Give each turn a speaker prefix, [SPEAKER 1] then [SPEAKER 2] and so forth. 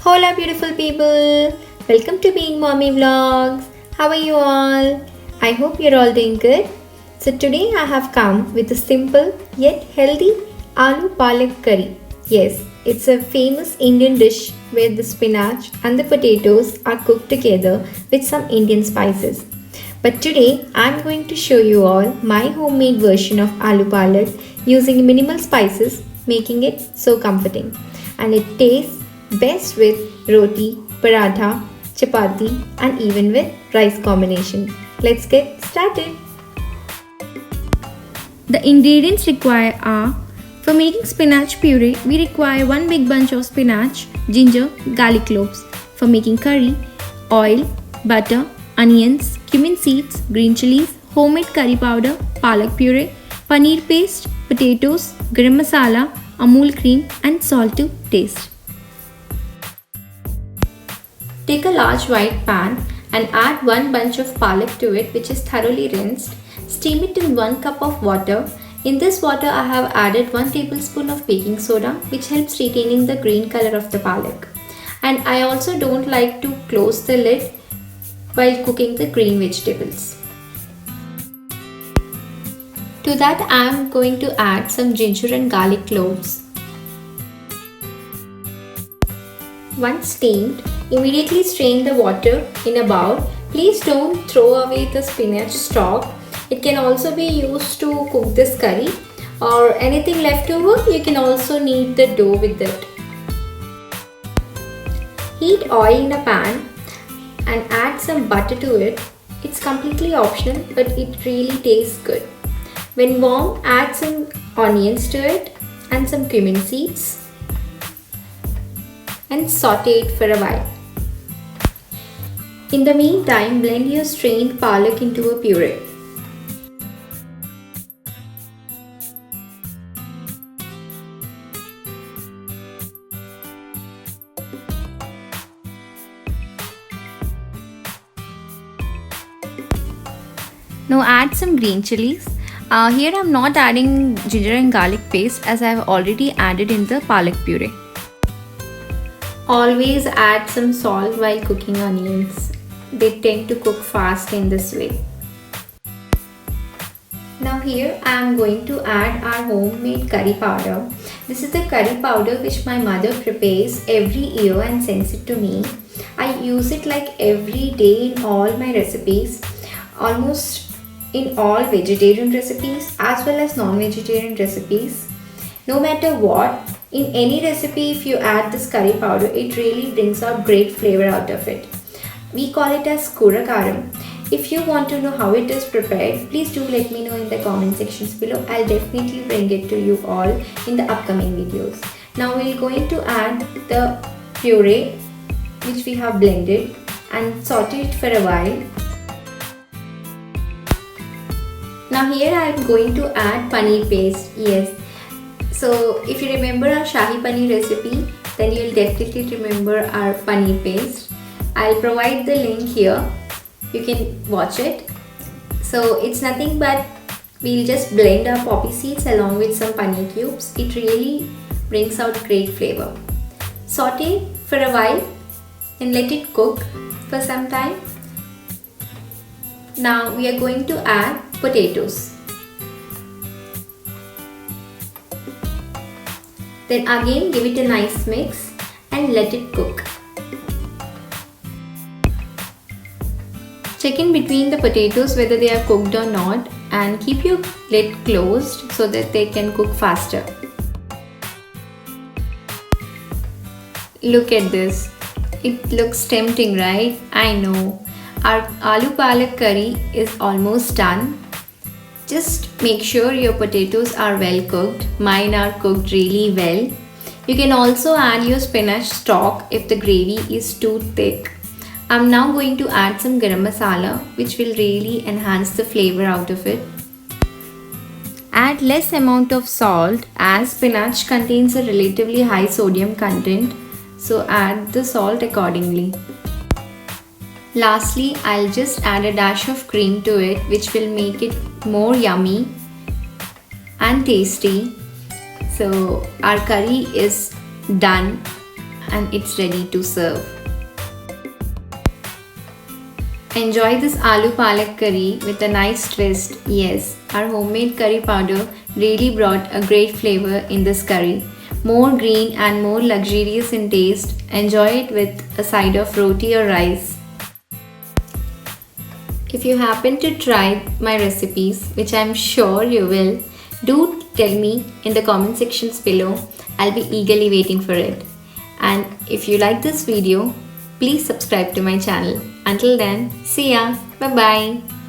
[SPEAKER 1] Hola beautiful people! Welcome to Being Mommy Vlogs. How are you all? I hope you're all doing good. So today I have come with a simple yet healthy aloo palak curry. Yes, it's a famous Indian dish where the spinach and the potatoes are cooked together with some Indian spices. But today I'm going to show you all my homemade version of aloo palak using minimal spices, making it so comforting. And it tastes best with roti, paratha, chapati and even with rice combination. Let's get started. The ingredients required are: for making spinach puree, we require 1 big bunch of spinach, ginger, garlic cloves. For making curry, oil, butter, onions, cumin seeds, green chilies, homemade curry powder, palak puree, paneer paste, potatoes, garam masala, amul cream and salt to taste. Take a large white pan and add 1 bunch of palak to it, which is thoroughly rinsed. Steam it in 1 cup of water. In this water I have added 1 tablespoon of baking soda, which helps retaining the green color of the palak. And I also don't like to close the lid while cooking the green vegetables. To that I am going to add some ginger and garlic cloves. Once steamed, immediately strain the water in a bowl. Please don't throw away the spinach stalk. It can also be used to cook this curry, or anything left over you can also knead the dough with it. Heat oil in a pan and add some butter to it. It's completely optional but it really tastes good. When warm, add some onions to it and some cumin seeds and saute it for a while. In the meantime, blend your strained palak into a puree. Now add some green chilies. Here I am not adding ginger and garlic paste as I have already added in the palak puree. Always add some salt while cooking onions. They tend to cook fast in this way. Now here I am going to add our homemade curry powder. This is the curry powder which my mother prepares every year and sends it to me. I use it like every day in all my recipes, almost in all vegetarian recipes as well as non-vegetarian recipes. No matter what, in any recipe if you add this curry powder, it really brings out great flavor out of it. We call it as kura karam. If you want to know how it is prepared, please do let me know in the comment sections below. I'll definitely bring it to you all in the upcoming videos. Now we're going to add the puree which we have blended and saute it for a while. Now here I am going to add paneer paste. Yes. So if you remember our Shahi Paneer recipe, then you'll definitely remember our paneer paste. I'll provide the link here. You can watch it. So it's nothing but we'll just blend our poppy seeds along with some paneer cubes. It really brings out great flavor. Saute for a while and let it cook for some time. Now we are going to add potatoes. Then again give it a nice mix and let it cook. Check in between the potatoes whether they are cooked or not and keep your lid closed so that they can cook faster. Look at this. It looks tempting, right? I know. Our aloo palak curry is almost done. Just make sure your potatoes are well cooked. Mine are cooked really well. You can also add your spinach stock if the gravy is too thick. I'm now going to add some garam masala which will really enhance the flavor out of it. Add less amount of salt as spinach contains a relatively high sodium content, so add the salt accordingly. Lastly, I'll just add a dash of cream to it which will make it more yummy and tasty. So our curry is done. and it's ready to serve. Enjoy this aloo palak curry with a nice twist. Yes, our homemade curry powder really brought a great flavor in this curry. More green and more luxurious in taste. Enjoy it with a side of roti or rice. If you happen to try my recipes, which I'm sure you will, do tell me in the comment sections below. I'll be eagerly waiting for it. And if you like this video, please subscribe to my channel. Until then, see ya. Bye bye.